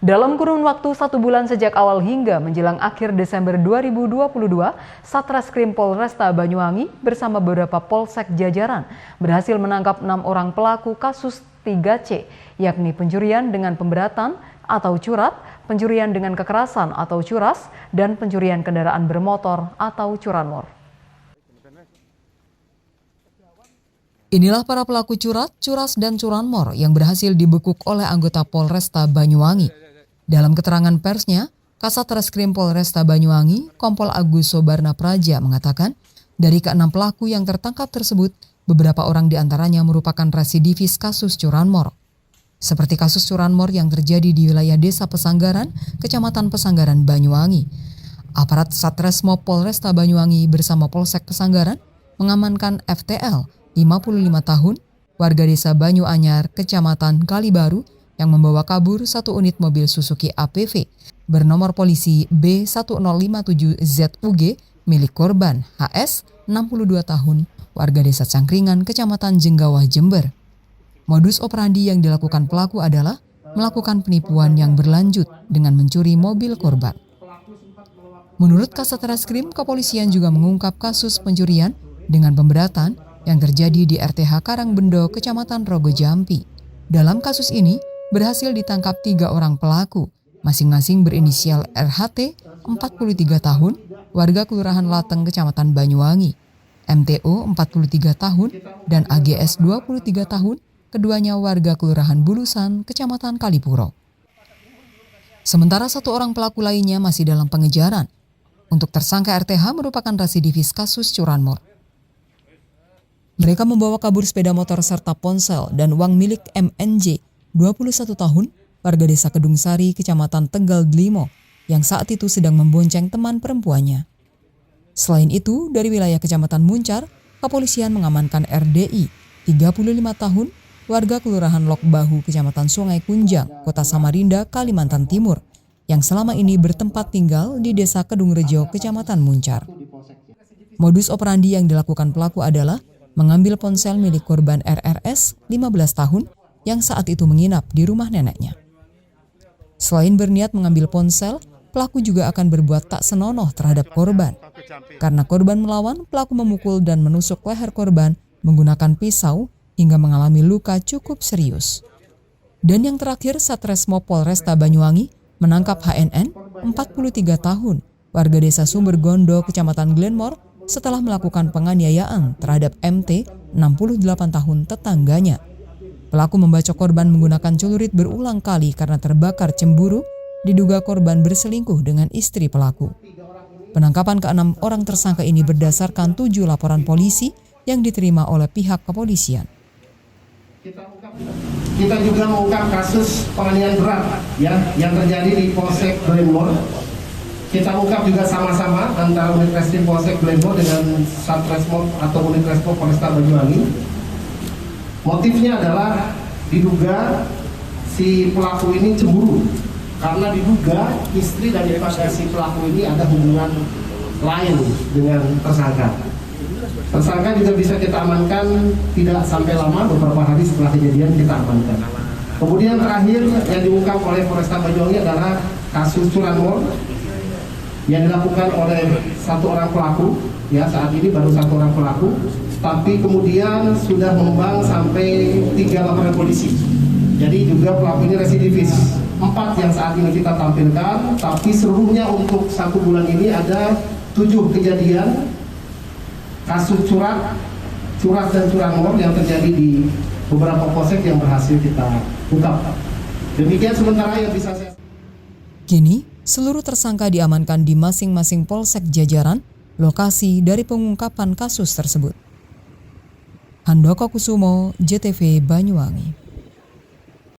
Dalam kurun waktu 1 bulan sejak awal hingga menjelang akhir Desember 2022, Satreskrim Polresta Banyuwangi bersama beberapa polsek jajaran berhasil menangkap 6 orang pelaku kasus 3C, yakni pencurian dengan pemberatan atau curat, pencurian dengan kekerasan atau curas, dan pencurian kendaraan bermotor atau curanmor. Inilah para pelaku curat, curas, dan curanmor yang berhasil dibekuk oleh anggota Polresta Banyuwangi. Dalam keterangan persnya, Kasat Reskrim Polresta Banyuwangi, Kompol Agus Sobarna Praja mengatakan, dari ke-6 pelaku yang tertangkap tersebut, beberapa orang diantaranya merupakan residivis kasus curanmor. Seperti kasus curanmor yang terjadi di wilayah Desa Pesanggaran, Kecamatan Pesanggaran, Banyuwangi. Aparat Satreskrim Polresta Banyuwangi bersama Polsek Pesanggaran mengamankan FTL, 55 tahun, warga Desa Banyu Anyar, Kecamatan Kalibaru, yang membawa kabur 1 unit mobil Suzuki APV bernomor polisi B1057ZUG milik korban HS, 62 tahun, warga Desa Cangkringan, Kecamatan Jenggawah, Jember. Modus operandi yang dilakukan pelaku adalah melakukan penipuan yang berlanjut dengan mencuri mobil korban. Menurut Kasat Reskrim, kepolisian juga mengungkap kasus pencurian dengan pemberatan yang terjadi di RTH Karangbendo, Kecamatan Rogo Jampi. Dalam kasus ini, berhasil ditangkap 3 orang pelaku, masing-masing berinisial RHT, 43 tahun, warga Kelurahan Lateng, Kecamatan Banyuwangi, MTO, 43 tahun, dan AGS, 23 tahun, keduanya warga Kelurahan Bulusan, Kecamatan Kalipuro. Sementara 1 orang pelaku lainnya masih dalam pengejaran. Untuk tersangka RTH merupakan residivis kasus curanmor. Mereka membawa kabur sepeda motor serta ponsel dan uang milik MNJ, 21 tahun, warga Desa Kedung Sari, Kecamatan Tegal Delimo, yang saat itu sedang membonceng teman perempuannya. Selain itu, dari wilayah Kecamatan Muncar, kepolisian mengamankan RDI, 35 tahun, warga Kelurahan Lok Bahu, Kecamatan Sungai Kunjang, Kota Samarinda, Kalimantan Timur, yang selama ini bertempat tinggal di Desa Kedung Rejo, Kecamatan Muncar. Modus operandi yang dilakukan pelaku adalah mengambil ponsel milik korban RRS, 15 tahun, yang saat itu menginap di rumah neneknya. Selain berniat mengambil ponsel, pelaku juga akan berbuat tak senonoh terhadap korban. Karena korban melawan, pelaku memukul dan menusuk leher korban menggunakan pisau hingga mengalami luka cukup serius. Dan yang terakhir, Satreskrim Polresta Banyuwangi menangkap HNN, 43 tahun, warga Desa Sumber Gondo, Kecamatan Glenmore, setelah melakukan penganiayaan terhadap MT, 68 tahun, tetangganya. Pelaku membacok korban menggunakan celurit berulang kali karena terbakar cemburu, diduga korban berselingkuh dengan istri pelaku. Penangkapan ke-6 orang tersangka ini berdasarkan 7 laporan polisi yang diterima oleh pihak kepolisian. Kita juga mengungkap kasus penganiayaan berat yang terjadi di Polsek Glenmore. Kita ungkap juga sama-sama antara unit reskrim Polsek Glenmore dengan Satreskrim atau unit reskrim Polresta Banyuwangi. Motifnya adalah diduga si pelaku ini cemburu karena diduga istri daripada si pelaku ini ada hubungan lain dengan tersangka. Tersangka juga bisa kita amankan tidak sampai lama, beberapa hari setelah kejadian kita amankan. Kemudian terakhir yang diungkap oleh Polresta Banyuwangi adalah kasus curanmor yang dilakukan oleh 1 orang pelaku. Ya, saat ini baru 1 orang pelaku, tapi kemudian sudah mengembang sampai 3 laporan polisi. Jadi juga pelaku ini residivis. 4 yang saat ini kita tampilkan, tapi seluruhnya untuk 1 bulan ini ada 7 kejadian kasus curat dan curanmor yang terjadi di beberapa polsek yang berhasil kita ungkap. Demikian sementara yang bisa saya. Kini, seluruh tersangka diamankan di masing-masing polsek jajaran, lokasi dari pengungkapan kasus tersebut. Handoko Kusumo, JTV Banyuwangi.